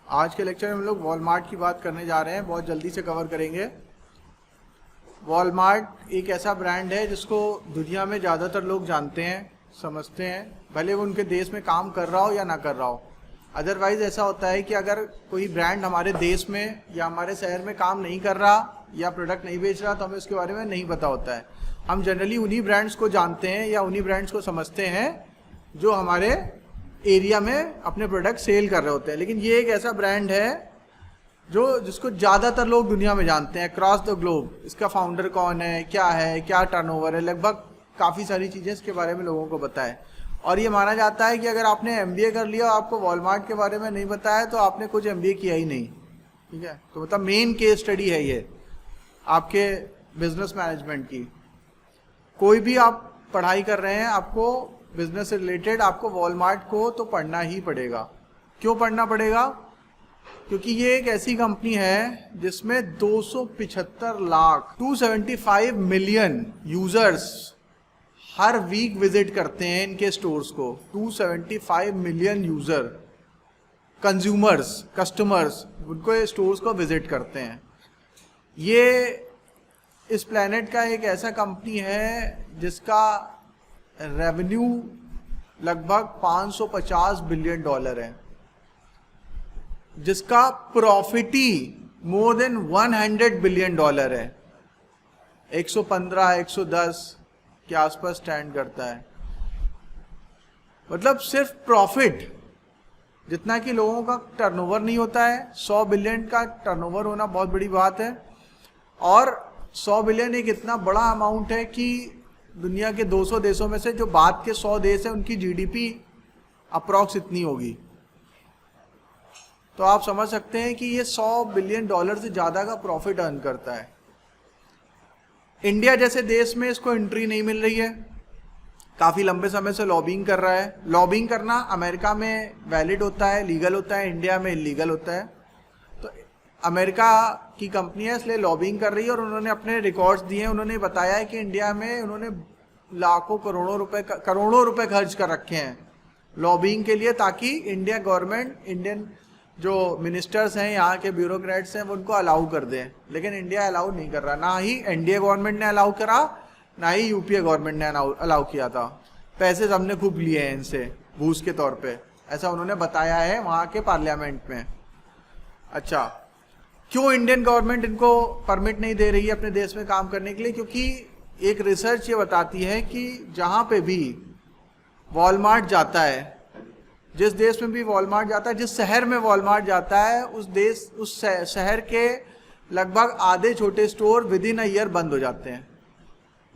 आज के लेक्चर में हम लोग वॉलमार्ट की बात करने जा रहे हैं, बहुत जल्दी से कवर करेंगे। वॉलमार्ट एक ऐसा ब्रांड है जिसको दुनिया में ज़्यादातर लोग जानते हैं, समझते हैं, भले वो उनके देश में काम कर रहा हो या ना कर रहा हो। अदरवाइज़ ऐसा होता है कि अगर कोई ब्रांड हमारे देश में या हमारे शहर में काम नहीं कर रहा या प्रोडक्ट नहीं बेच रहा तो हमें उसके बारे में नहीं पता होता है। हम जनरली उन्हीं ब्रांड्स को जानते हैं या उन्हीं ब्रांड्स को समझते हैं जो हमारे एरिया में अपने प्रोडक्ट सेल कर रहे होते हैं। लेकिन ये एक ऐसा ब्रांड है जिसको ज़्यादातर लोग दुनिया में जानते हैं, अक्रॉस द ग्लोब। इसका फाउंडर कौन है, क्या टर्नओवर है, लगभग काफ़ी सारी चीज़ें इसके बारे में लोगों को पता है। और ये माना जाता है कि अगर आपने MBA कर लिया और आपको वॉलमार्ट के बारे में नहीं पता है तो आपने कुछ MBA किया ही नहीं। ठीक है, तो मतलब मेन केस स्टडी है ये आपके बिजनेस मैनेजमेंट की। कोई भी आप पढ़ाई कर रहे हैं, आपको बिजनेस से रिलेटेड, आपको वॉलमार्ट को तो पढ़ना ही पड़ेगा। क्यों पढ़ना पड़ेगा? क्योंकि ये एक ऐसी कंपनी है जिसमें 275 लाख 275 मिलियन यूजर्स हर वीक विजिट करते हैं इनके स्टोर्स को। 275 मिलियन यूजर, कंज्यूमर्स, कस्टमर्स उनको स्टोर्स को विजिट करते हैं। ये इस प्लेनेट का एक ऐसा कंपनी है जिसका रेवेन्यू लगभग 550 बिलियन डॉलर है, जिसका प्रॉफिट ही मोर देन 100 बिलियन डॉलर है। 115 110 के आसपास स्टैंड करता है। मतलब सिर्फ प्रॉफिट जितना कि लोगों का टर्नओवर नहीं होता है। 100 बिलियन का टर्नओवर होना बहुत बड़ी बात है, और 100 बिलियन एक इतना बड़ा अमाउंट है कि दुनिया के 200 देशों में से जो बात के 100 देश हैं उनकी GDP अप्रॉक्स इतनी होगी। तो आप समझ सकते हैं कि ये 100 बिलियन डॉलर से ज़्यादा का प्रॉफिट अर्न करता है। इंडिया जैसे देश में इसको एंट्री नहीं मिल रही है, काफ़ी लंबे समय से लॉबिंग कर रहा है। लॉबिंग करना अमेरिका में वैलिड होता है, लीगल होता है, इंडिया में इलीगल होता है। तो अमेरिका की कंपनी है इसलिए लॉबिंग कर रही है, और उन्होंने अपने रिकॉर्ड्स दिए हैं। उन्होंने बताया है कि इंडिया में उन्होंने लाखों करोड़ों रुपए खर्च कर रखे हैं लॉबिंग के लिए, ताकि इंडिया गवर्नमेंट, इंडियन जो मिनिस्टर्स हैं, यहाँ के ब्यूरोक्रेट्स हैं, वो उनको अलाउ कर दें। लेकिन इंडिया अलाउ नहीं कर रहा। ना ही NDA गवर्नमेंट ने अलाउ करा, ना ही UPA गवर्नमेंट ने अलाउ किया था। पैसे हमने खूब लिए हैं इनसे घूस के तौर पे, ऐसा उन्होंने बताया है वहाँ के पार्लियामेंट में। अच्छा, क्यों इंडियन गवर्नमेंट इनको परमिट नहीं दे रही है अपने देश में काम करने के लिए? क्योंकि एक रिसर्च ये बताती है कि जहाँ पे भी वॉलमार्ट जाता है, जिस देश में भी वॉलमार्ट जाता है, जिस शहर में वॉलमार्ट जाता है, उस शहर के लगभग आधे छोटे store within a year बंद हो जाते हैं,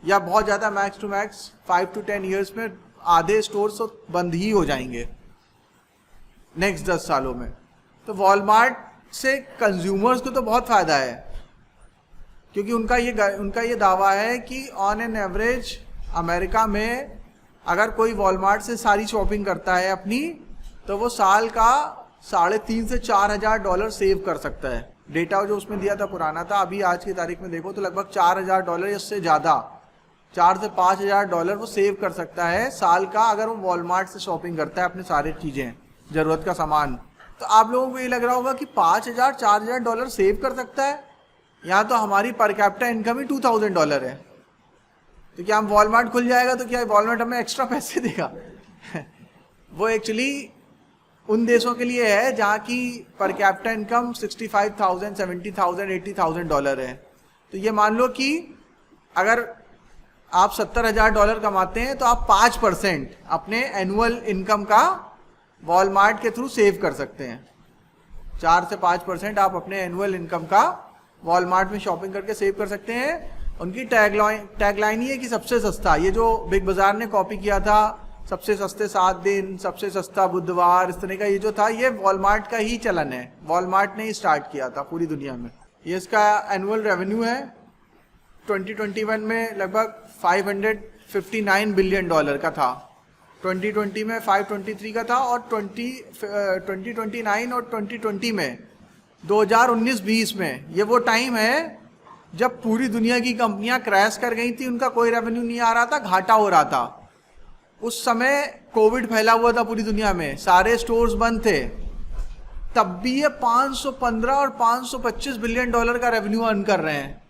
या बहुत ज़्यादा max to max 5 to 10 years में आधे स्टोर तो बंद ही हो जाएंगे नेक्स्ट 10 सालों में। तो वॉलमार्ट से कंज्यूमर्स को तो बहुत फ़ायदा है, क्योंकि उनका ये दावा है कि ऑन एन एवरेज अमेरिका में अगर कोई वॉलमार्ट से सारी शॉपिंग करता है अपनी, तो वो साल का $3,500 से $4,000 सेव कर सकता है। डेटा जो उसमें दिया था पुराना था, अभी आज की तारीख में देखो तो लगभग $4,000 इससे ज़्यादा, $4,000 से $5,000 वो सेव कर सकता है साल का, अगर वो वॉलमार्ट से शॉपिंग करता है अपनी सारी चीज़ें, ज़रूरत का सामान। तो आप लोगों को ये लग रहा होगा कि $5,000 $4,000 सेव कर सकता है। यहाँ तो हमारी पर कैपिटा इनकम ही $2,000 है। तो क्या हम वॉलमार्ट खुल जाएगा तो क्या वॉलमार्ट हमें एक्स्ट्रा पैसे देगा? वो एक्चुअली उन देशों के लिए है जहाँ की पर कैपिटा इनकम $65,000 $70,000 $80,000 है। तो ये मान लो कि अगर आप $70,000 कमाते हैं तो आप 5% अपने एनुअल इनकम का वॉलमार्ट के थ्रू सेव कर सकते हैं। 4 से 5% आप अपने एनुअल इनकम का वॉलमार्ट में शॉपिंग करके सेव कर सकते हैं। उनकी टैगलाइन ही है कि सबसे सस्ता, ये जो बिग बाजार ने कॉपी किया था, सबसे सस्ते 7 दिन, सबसे सस्ता बुधवार, इस तरह का ये जो था, ये वॉलमार्ट का ही चलन है। वॉलमार्ट ने ही स्टार्ट किया था पूरी दुनिया में। ये इसका एनुअल रेवेन्यू है 2021 में लगभग $559 बिलियन का था, 2020 में 523 का था, और 2029 और 2020 में 2019-20 में ये वो टाइम है जब पूरी दुनिया की कंपनियां क्रैश कर गई थी, उनका कोई रेवेन्यू नहीं आ रहा था, घाटा हो रहा था। उस समय कोविड फैला हुआ था पूरी दुनिया में, सारे स्टोर्स बंद थे, तब भी ये 515 और 525 बिलियन डॉलर का रेवेन्यू अर्न कर रहे हैं।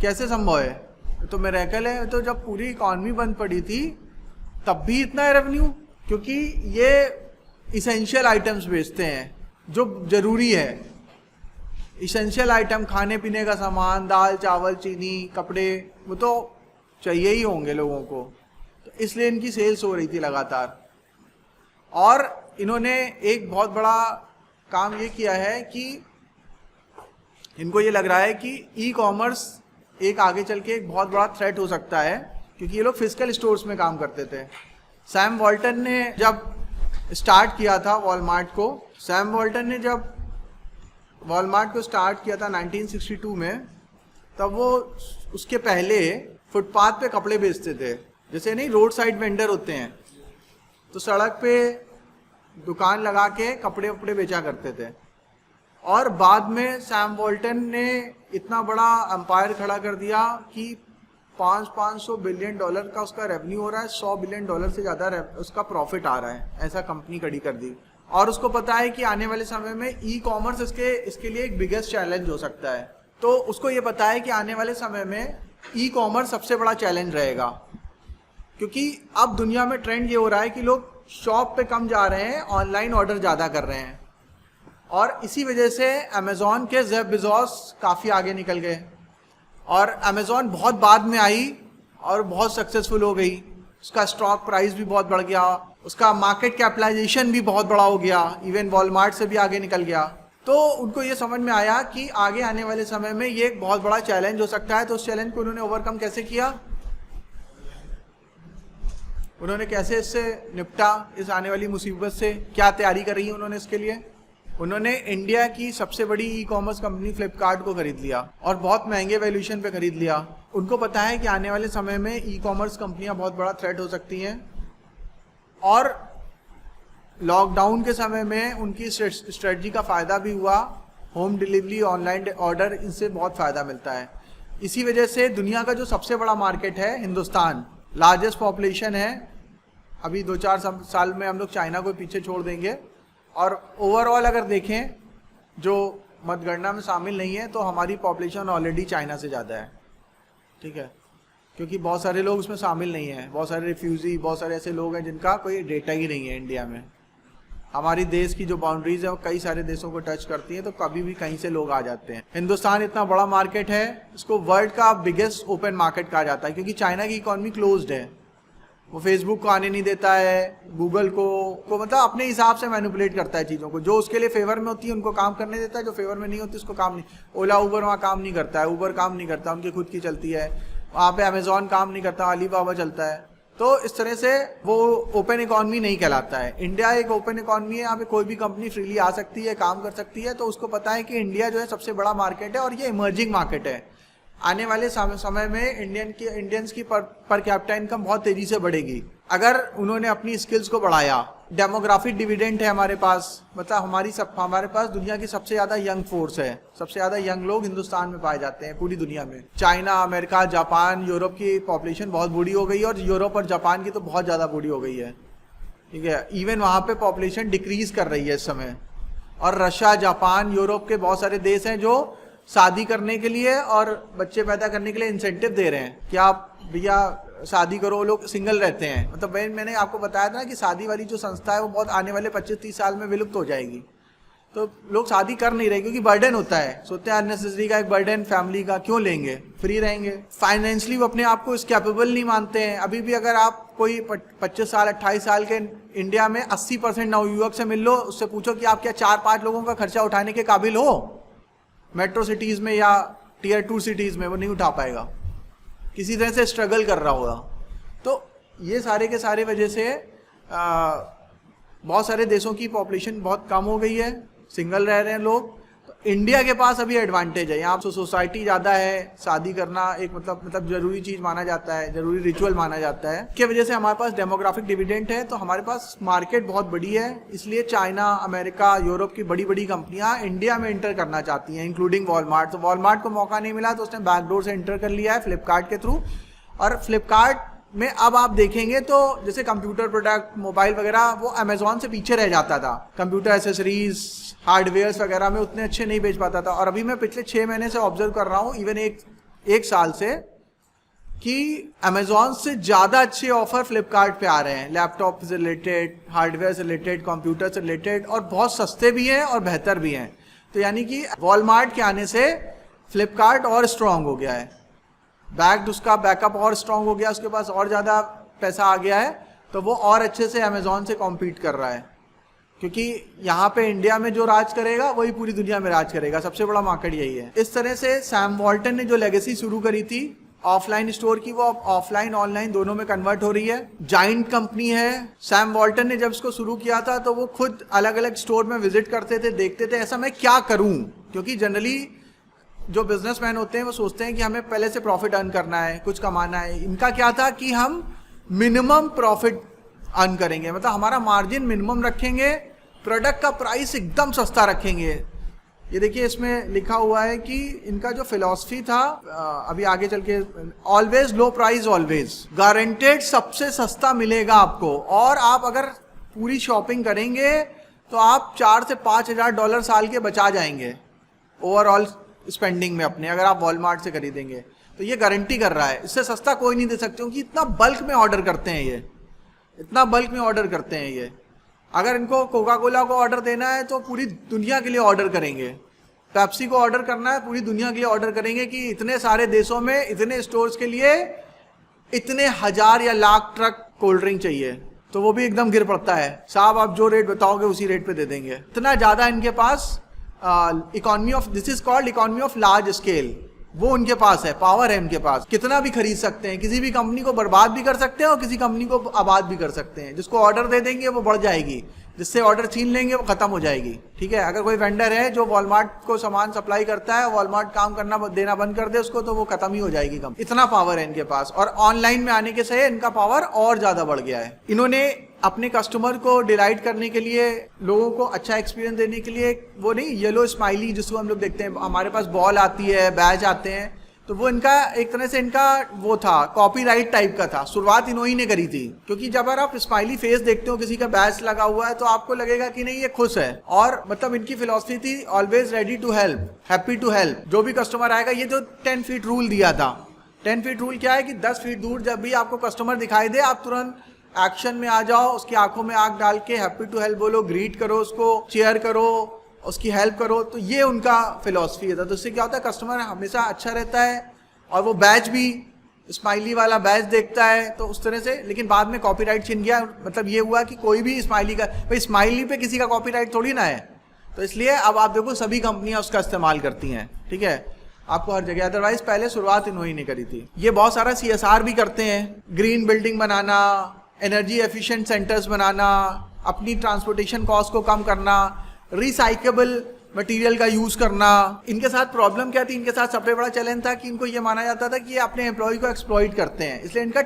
कैसे संभव है? तो मिरेकल है। तो जब पूरी इकॉनमी बंद पड़ी थी तब भी इतना है रेवेन्यू, क्योंकि ये इसेंशियल आइटम्स बेचते हैं जो जरूरी है। इसेंशियल आइटम, खाने पीने का सामान, दाल चावल चीनी कपड़े, वो तो चाहिए ही होंगे लोगों को, तो इसलिए इनकी सेल्स हो रही थी लगातार। और इन्होंने एक बहुत बड़ा काम ये किया है कि इनको ये लग रहा है कि ई कॉमर्स एक आगे चल के एक बहुत बड़ा थ्रेट हो सकता है, क्योंकि ये लोग फिजिकल स्टोर्स में काम करते थे। सैम वॉल्टन ने जब स्टार्ट किया था वॉलमार्ट को, सैम वॉल्टन ने जब वॉलमार्ट को स्टार्ट किया था 1962 में, तब वो उसके पहले फुटपाथ पे कपड़े बेचते थे। जैसे नहीं रोड साइड वेंडर होते हैं, तो सड़क पे दुकान लगा के कपड़े वपड़े बेचा करते थे। और बाद में सैम वॉल्टन ने इतना बड़ा एम्पायर खड़ा कर दिया कि 500 बिलियन डॉलर का उसका रेवेन्यू हो रहा है, 100 बिलियन डॉलर से ज़्यादा उसका प्रॉफिट आ रहा है, ऐसा कंपनी खड़ी कर दी। और उसको पता है कि आने वाले समय में ई कॉमर्स इसके लिए एक बिगेस्ट चैलेंज हो सकता है। तो उसको ये पता है कि आने वाले समय में ई कॉमर्स सबसे बड़ा चैलेंज रहेगा, क्योंकि अब दुनिया में ट्रेंड ये हो रहा है कि लोग शॉप पे कम जा रहे हैं, ऑनलाइन ऑर्डर ज़्यादा कर रहे हैं। और इसी वजह से अमेजोन के जेफ बेजोस काफ़ी आगे निकल गए, और अमेजोन बहुत बाद में आई और बहुत सक्सेसफुल हो गई। उसका स्टॉक प्राइस भी बहुत बढ़ गया, उसका मार्केट कैपिटलाइजेशन भी बहुत बड़ा हो गया, इवन वॉलमार्ट से भी आगे निकल गया। तो उनको ये समझ में आया कि आगे आने वाले समय में ये एक बहुत बड़ा चैलेंज हो सकता है। तो उस चैलेंज को उन्होंने ओवरकम कैसे किया, उन्होंने कैसे इससे निपटा, इस आने वाली मुसीबत से क्या तैयारी कर रही है उन्होंने इसके लिए। उन्होंने इंडिया की सबसे बड़ी ई कॉमर्स कंपनी फ्लिपकार्ट को खरीद लिया, और बहुत महंगे वैल्यूएशन पे खरीद लिया। उनको पता है कि आने वाले समय में ई कॉमर्स कंपनियां बहुत बड़ा थ्रेट हो सकती हैं, और लॉकडाउन के समय में उनकी स्ट्रेटजी का फ़ायदा भी हुआ। होम डिलीवरी, ऑनलाइन ऑर्डर, इनसे बहुत फ़ायदा मिलता है। इसी वजह से दुनिया का जो सबसे बड़ा मार्केट है हिंदुस्तान, लार्जेस्ट पॉपुलेशन है, अभी 2-4 साल में हम लोग चाइना को पीछे छोड़ देंगे। और ओवरऑल अगर देखें, जो मतगणना में शामिल नहीं है, तो हमारी पॉपुलेशन ऑलरेडी चाइना से ज़्यादा है, ठीक है, क्योंकि बहुत सारे लोग उसमें शामिल नहीं हैं। बहुत सारे रिफ्यूजी, बहुत सारे ऐसे लोग हैं जिनका कोई डेटा ही नहीं है इंडिया में। हमारी देश की जो बाउंड्रीज है वो कई सारे देशों को टच करती हैं, तो कभी भी कहीं से लोग आ जाते हैं। हिंदुस्तान इतना बड़ा मार्केट है, इसको वर्ल्ड का बिगेस्ट ओपन मार्केट कहा जाता है, क्योंकि चाइना की इकॉनमी क्लोज्ड है। वो फेसबुक को आने नहीं देता है, गूगल को मतलब अपने हिसाब से मैनिपुलेट करता है चीज़ों को। जो उसके लिए फेवर में होती है उनको काम करने देता है, जो फेवर में नहीं होती उसको काम नहीं। ओला उबर वहाँ काम नहीं करता है, उबर काम नहीं करता, उनकी खुद की चलती है। वहाँ पे अमेजोन काम नहीं करता, अलीबाबा चलता है। तो इस तरह से वो ओपन इकॉनमी नहीं कहलाता है। इंडिया एक ओपन इकॉनमी है, यहाँ पे कोई भी कंपनी फ्रीली आ सकती है, काम कर सकती है। तो उसको पता है कि इंडिया जो है सबसे बड़ा मार्केट है, और ये इमर्जिंग मार्केट है। आने वाले समय में इंडियंस की पर कैपिटा इनकम बहुत तेजी से बढ़ेगी अगर उन्होंने अपनी स्किल्स को बढ़ाया। डेमोग्राफिक डिविडेंड है हमारे पास, मतलब हमारे पास दुनिया की सबसे ज़्यादा यंग फोर्स है, सबसे ज़्यादा यंग लोग हिंदुस्तान में पाए जाते हैं पूरी दुनिया में। चाइना, अमेरिका, जापान, यूरोप की पॉपुलेशन बहुत बूढ़ी हो गई है, और यूरोप और जापान की तो बहुत ज़्यादा बूढ़ी हो गई है, ठीक है। इवन वहाँ पे पॉपुलेशन डिक्रीज कर रही है इस समय। और रशिया, जापान, यूरोप के बहुत सारे देश हैं जो शादी करने के लिए और बच्चे पैदा करने के लिए इंसेंटिव दे रहे हैं कि आप भैया शादी करो। वो लोग सिंगल रहते हैं, मतलब मैंने आपको बताया था ना कि शादी वाली जो संस्था है वो बहुत आने वाले 25-30 साल में विलुप्त हो जाएगी। तो लोग शादी कर नहीं रहे क्योंकि बर्डन होता है, सोचते हैं अननेसेसरी का एक बर्डन फैमिली का, क्यों लेंगे, फ्री रहेंगे। फाइनेंशियली वो अपने आप को इस कैपेबल नहीं मानते हैं। अभी भी अगर आप कोई 25 साल 28 साल के इंडिया में 80% नवयुवक से मिल लो, उससे पूछो कि आप क्या 4-5 लोगों का खर्चा उठाने के काबिल हो मेट्रो सिटीज़ में या टियर 2 सिटीज़ में, वो नहीं उठा पाएगा, किसी तरह से स्ट्रगल कर रहा होगा। तो ये सारे के सारे वजह से बहुत सारे देशों की पॉपुलेशन बहुत कम हो गई है, सिंगल रह रहे हैं लोग। तो इंडिया के पास अभी एडवांटेज है, यहाँ सोसाइटी ज़्यादा है, शादी करना एक मतलब ज़रूरी चीज़ माना जाता है, ज़रूरी रिचुअल माना जाता है। इसके वजह से हमारे पास डेमोग्राफिक डिविडेंड है, तो हमारे पास मार्केट बहुत बड़ी है। इसलिए चाइना, अमेरिका, यूरोप की बड़ी बड़ी कंपनियाँ इंडिया में इंटर करना चाहती हैं, इंक्लूडिंग वॉलमार्ट। तो वॉलमार्ट को मौका नहीं मिला तो उसने बैकडोर से इंटर कर लिया है फ्लिपकार्ट के थ्रू। और फ्लिपकार्ट में अब आप देखेंगे तो जैसे कंप्यूटर प्रोडक्ट, मोबाइल वगैरह, वो अमेजोन से पीछे रह जाता था। कंप्यूटर एसेसरीज, हार्डवेयर्स वगैरह में उतने अच्छे नहीं बेच पाता था। और अभी मैं पिछले 6 महीने से ऑब्जर्व कर रहा हूँ, इवन एक साल से, कि अमेजोन से ज़्यादा अच्छे ऑफर फ्लिपकार्ट पे आ रहे हैं, लैपटॉप से रिलेटेड, हार्डवेयर से रिलेटेड, कंप्यूटर से रिलेटेड, और बहुत सस्ते भी हैं और बेहतर भी हैं। तो यानी कि वॉलमार्ट के आने से फ्लिपकार्ट और स्ट्रांग हो गया है, उसका बैकअप और स्ट्रांग हो गया, उसके पास और ज़्यादा पैसा आ गया है, तो वो और अच्छे से अमेजोन से कॉम्पीट कर रहा है। क्योंकि यहाँ पे इंडिया में जो राज करेगा वही पूरी दुनिया में राज करेगा, सबसे बड़ा मार्केट यही है। इस तरह से सैम वॉल्टन ने जो लेगेसी शुरू करी थी ऑफलाइन स्टोर की, वो ऑफलाइन ऑनलाइन दोनों में कन्वर्ट हो रही है। जाइंट कंपनी है। सैम वॉल्टन ने जब इसको शुरू किया था तो वो खुद अलग अलग स्टोर में विजिट करते थे, देखते थे ऐसा मैं क्या करूं, क्योंकि जनरली जो बिजनेसमैन होते हैं वो सोचते हैं कि हमें पहले से प्रॉफिट अर्न करना है, कुछ कमाना है। इनका क्या था कि हम मिनिमम प्रॉफिट अर्न करेंगे, मतलब हमारा मार्जिन मिनिमम रखेंगे, प्रोडक्ट का प्राइस एकदम सस्ता रखेंगे। ये देखिए इसमें लिखा हुआ है कि इनका जो फिलॉसफी था, अभी आगे चल के, ऑलवेज लो प्राइस, ऑलवेज गारंटेड सबसे सस्ता मिलेगा आपको। और आप अगर पूरी शॉपिंग करेंगे तो आप 4 से 5 हज़ार डॉलर साल के बचा जाएंगे ओवरऑल स्पेंडिंग में अपने, अगर आप वॉलमार्ट से खरीदेंगे तो ये गारंटी कर रहा है। इससे सस्ता कोई नहीं दे सकते, क्योंकि इतना बल्क में ऑर्डर करते हैं ये, इतना बल्क में ऑर्डर करते हैं ये। अगर इनको कोका कोला को ऑर्डर देना है तो पूरी दुनिया के लिए ऑर्डर करेंगे, पेप्सी को ऑर्डर करना है पूरी दुनिया के लिए ऑर्डर करेंगे, कि इतने सारे देशों में इतने स्टोर्स के लिए इतने हजार या लाख ट्रक कोल्ड ड्रिंक चाहिए, तो वो भी एकदम गिर पड़ता है, साहब आप जो रेट बताओगे उसी रेट पे दे देंगे। इतना ज़्यादा इनके पास economy of, this is called economy of large scale, वो उनके पास है, पावर है उनके पास। कितना भी खरीद सकते हैं, किसी भी कंपनी को बर्बाद भी कर सकते हैं और किसी कंपनी को आबाद भी कर सकते हैं। जिसको ऑर्डर दे देंगे वो बढ़ जाएगी, जिससे ऑर्डर छीन लेंगे वो खत्म हो जाएगी। ठीक है, अगर कोई वेंडर है जो वॉलमार्ट को सामान सप्लाई करता है, वॉलमार्ट काम करना देना बंद कर दे उसको, तो वो खत्म ही हो जाएगी कंपनी। इतना पावर है इनके पास, और ऑनलाइन में आने के से इनका पावर और ज्यादा बढ़ गया है। इन्होंने अपने कस्टमर को डिलाइट करने के लिए, लोगों को अच्छा एक्सपीरियंस देने के लिए, वो नहीं येलो स्माइली जिसको हम लोग देखते हैं, हमारे पास बॉल आती है, बैज आते हैं, तो वो इनका एक तरह से इनका वो था, कॉपीराइट टाइप का था। शुरुआत इन्होंने ने करी थी, क्योंकि जब आप स्माइली फेस देखते हो, किसी का बैज लगा हुआ है, तो आपको लगेगा कि नहीं ये खुश है। और मतलब इनकी फिलॉसफी थी always ready to help, happy to help. जो भी कस्टमर आएगा, ये जो 10 फीट रूल दिया था, 10 फीट रूल क्या है कि 10 फीट दूर जब भी आपको कस्टमर दिखाई दे, आप तुरंत एक्शन में आ जाओ, उसकी आंखों में आंख डाल के हैप्पी टू हेल्प बोलो, ग्रीट करो उसको, चेयर करो, उसकी हेल्प करो। तो ये उनका फिलॉसफी है। तो इससे क्या होता है, कस्टमर हमेशा अच्छा रहता है, और वो बैच भी स्माइली वाला बैच देखता है, तो उस तरह से। लेकिन बाद में कॉपीराइट छिन गया, मतलब ये हुआ कि कोई भी स्माइली का, भाई स्माइली पे किसी का कॉपीराइट थोड़ी ना है, तो इसलिए अब आप देखो सभी कंपनियां उसका इस्तेमाल करती हैं। ठीक है, आपको हर जगह, अदरवाइज पहले शुरुआत इन्होंने नहीं करी थी। ये बहुत सारा CSR भी करते हैं, ग्रीन बिल्डिंग बनाना, एनर्जी एफिशिएंट सेंटर्स बनाना, अपनी ट्रांसपोर्टेशन कॉस्ट को कम करना, रिसाइकेबल मटेरियल का यूज करना। इनके साथ प्रॉब्लम क्या थी, इनके साथ सबसे बड़ा चैलेंज था कि इनको ये माना जाता था कि ये अपने एम्प्लॉय को एक्सप्लॉइट करते हैं, इसलिए इनका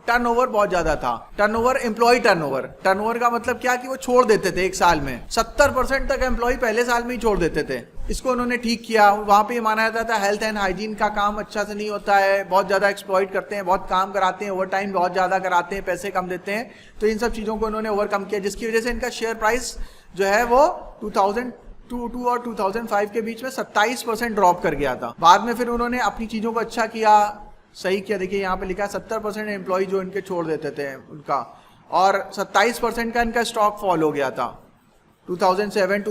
टर्नओवर बहुत ज्यादा था। एम्प्लॉय टर्नओवर का मतलब क्या कि वो छोड़ देते थे एक साल में 70% तक एम्प्लॉय पहले साल में ही छोड़ देते थे। इसको उन्होंने ठीक किया। वहां पे ये माना जाता था हेल्थ एंड हाइजीन का काम अच्छा से नहीं होता है, बहुत ज्यादा एक्सप्लॉइट करते हैं, बहुत काम कराते हैं, ओवर टाइम बहुत ज्यादा कराते हैं, पैसे कम देते हैं। तो इन सब चीजों को उन्होंने ओवरकम किया, जिसकी वजह से इनका शेयर प्राइस जो है वो 2002 और 2005 के बीच में 27% ड्रॉप कर गया था। बाद में फिर उन्होंने अपनी चीजों को अच्छा किया, सही किया। देखिए यहाँ पे लिखा है 70% एम्प्लॉय जो इनके छोड़ देते थे उनका, और 27% का इनका स्टॉक फॉल हो गया था 2005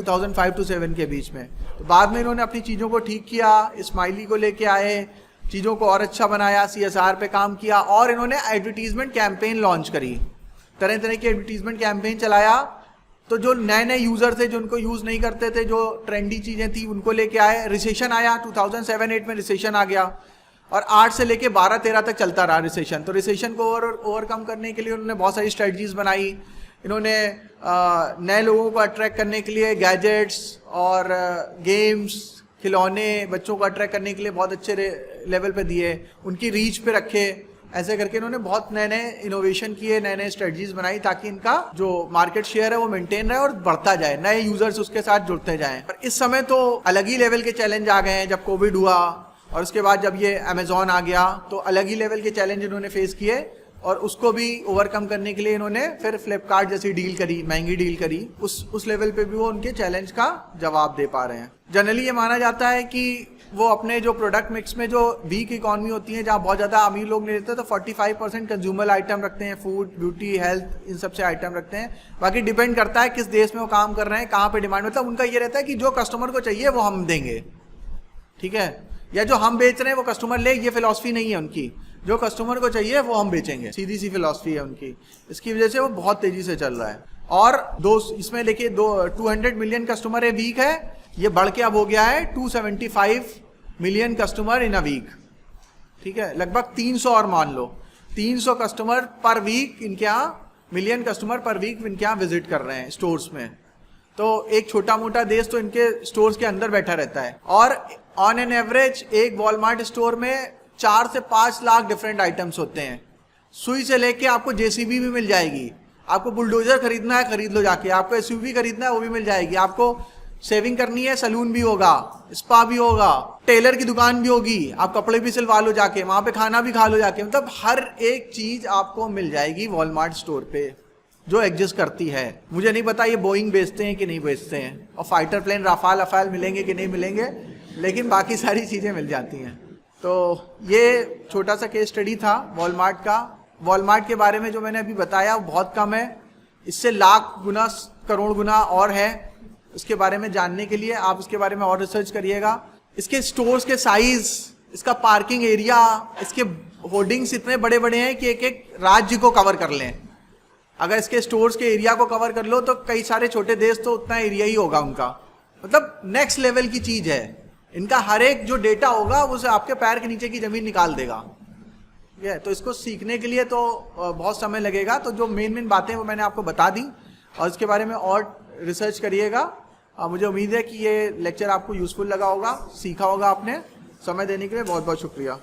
to 7 के बीच में। तो बाद में इन्होंने अपनी चीजों को ठीक किया, स्माइली को लेके आए, चीजों को और अच्छा बनाया, CSR पे काम किया, और इन्होंने एडवर्टीजमेंट कैंपेन लॉन्च करी, तरह तरह की एडवर्टीजमेंट कैंपेन चलाया। तो जो नए नए यूजर थे, जो उनको यूज नहीं करते थे, जो ट्रेंडी चीजें थी, उनको लेके आए। रिसेशन आया 2007-8 में, रिसेशन आ गया, और 8 से लेके 12-13 तक चलता रहा रिसेशन। तो रिसेशन को ओवरकम करने के लिए उन्होंने बहुत सारी स्ट्रेटजीज बनाई। इन्होंने नए लोगों को अट्रैक्ट करने के लिए गैजेट्स और गेम्स, खिलौने बच्चों को अट्रैक्ट करने के लिए बहुत अच्छे लेवल पे दिए, उनकी रीच पे रखे। ऐसे करके इन्होंने बहुत नए नए इनोवेशन किए, नए नए स्ट्रेटजीज बनाई, ताकि इनका जो मार्केट शेयर है वो मेंटेन रहे और बढ़ता जाए, नए यूजर्स उसके साथ जुड़ते जाएं। पर इस समय तो अलग ही लेवल के चैलेंज आ गए हैं। जब कोविड हुआ और उसके बाद जब ये अमेजोन आ गया, तो अलग ही लेवल के चैलेंज इन्होंने फेस किए। और उसको भी ओवरकम करने के लिए इन्होंने फिर फ्लिपकार्ट जैसी डील करी, महंगी डील करी, उस लेवल पे भी वो उनके चैलेंज का जवाब दे पा रहे हैं। जनरली ये माना जाता है कि वो अपने जो प्रोडक्ट मिक्स में जो वीक इकोनॉमी होती है, जहाँ बहुत ज़्यादा अमीर लोग नहीं रहते, तो 45% कंज्यूमर आइटम रखते हैं, फूड, ब्यूटी, हेल्थ, इन सब से आइटम रखते हैं। बाकी डिपेंड करता है किस देश में वो काम कर रहे हैं, कहाँ पे डिमांड, मतलब उनका ये रहता है कि जो कस्टमर को चाहिए वो हम देंगे, ठीक है, या जो हम बेच रहे हैं वो कस्टमर ले, ये फिलॉसफी नहीं है उनकी। जो कस्टमर को चाहिए वो हम बेचेंगे, सीधी सी फिलॉसफी है उनकी। इसकी वजह से वो बहुत तेजी से चल रहा है। और इसमें देखिए 200 मिलियन कस्टमर है वीक है, ये बढ़ के अब हो गया है 275 million customer in a week, ठीक है, लगभग 300 और मान लो 300 कस्टमर पर वीक इनके यहाँ, मिलियन कस्टमर पर वीक इनके यहाँ विजिट कर रहे हैं स्टोर्स में। तो एक छोटा मोटा देश तो इनके स्टोर्स के अंदर बैठा रहता है। और ऑन एन एवरेज एक वॉलमार्ट स्टोर में 4 से 5 लाख डिफरेंट आइटम्स होते हैं। सुई से लेके आपको जेसीबी भी मिल जाएगी, आपको बुलडोजर खरीदना है खरीद लो जाके, आपको एसयूवी खरीदना है वो भी मिल जाएगी, आपको सेविंग करनी है सैलून भी होगा, स्पा भी होगा, टेलर की दुकान भी होगी, आप कपड़े भी सिलवा लो जाके, वहां पे खाना भी खा लो जाके, मतलब हर एक चीज आपको मिल जाएगी वॉलमार्ट स्टोर पे जो एग्जिस्ट करती है। मुझे नहीं पता ये बोइंग बेचते हैं कि नहीं बेचते हैं, और फाइटर प्लेन राफाल मिलेंगे कि नहीं मिलेंगे, लेकिन बाकी सारी चीजें मिल जाती हैं। तो ये छोटा सा केस स्टडी था वॉलमार्ट का। वॉलमार्ट के बारे में जो मैंने अभी बताया वो बहुत कम है, इससे लाख गुना करोड़ गुना और है। इसके बारे में जानने के लिए आप इसके बारे में और रिसर्च करिएगा। इसके स्टोर्स के साइज, इसका पार्किंग एरिया, इसके होर्डिंग्स इतने बड़े बड़े हैं कि एक एक राज्य को कवर कर लें। अगर इसके स्टोर्स के एरिया को कवर कर लो तो कई सारे छोटे देश तो उतना एरिया ही होगा उनका, मतलब नेक्स्ट लेवल की चीज है। इनका हर एक जो डेटा होगा वो आपके पैर के नीचे की जमीन निकाल देगा। ये तो इसको सीखने के लिए तो बहुत समय लगेगा। तो जो मेन बातें वो मैंने आपको बता दी, और इसके बारे में और रिसर्च करिएगा। मुझे उम्मीद है कि ये लेक्चर आपको यूजफुल लगा होगा, सीखा होगा आपने। समय देने के लिए बहुत बहुत शुक्रिया।